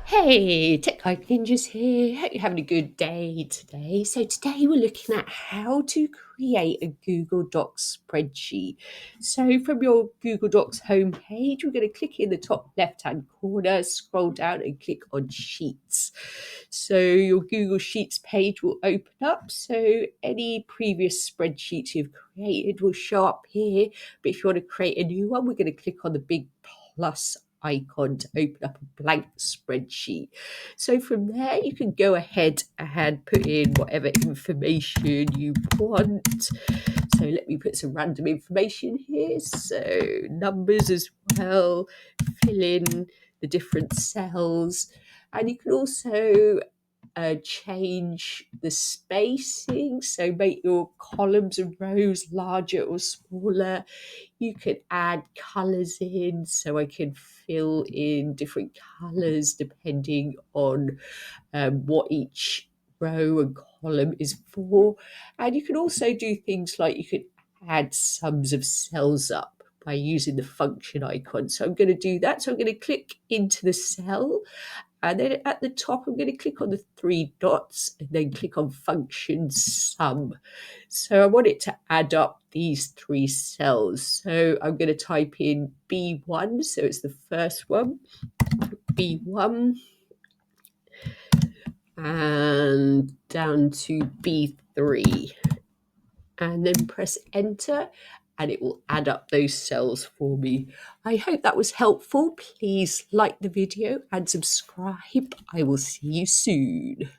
Hey, Tech Hype Ninjas here. Hope you're having a good day today. So today we're looking at how to create a Google Docs spreadsheet. So from your Google Docs homepage, we're going to click in the top left-hand corner, scroll down and click on Sheets. So your Google Sheets page will open up. So any previous spreadsheets you've created will show up here. But if you want to create a new one, we're going to click on the big plus icon to open up a blank spreadsheet. So from there you can go ahead and put in whatever information you want. So let me put some random information here. So numbers as well, fill in the different cells, and you can also change the spacing, so make your columns and rows larger or smaller. You can add colours in, so I can fill in different colours depending on what each row and column is for. And you can also do things like you can add sums of cells up by using the function icon. So I'm going to do that. So I'm going to click into the cell, and then at the top, I'm going to click on the three dots and then click on function sum. So I want it to add up these three cells. So I'm going to type in B1, so it's the first one, B1, and down to B3. And then press enter, and it will add up those cells for me. I hope that was helpful. Please like the video and subscribe. I will see you soon.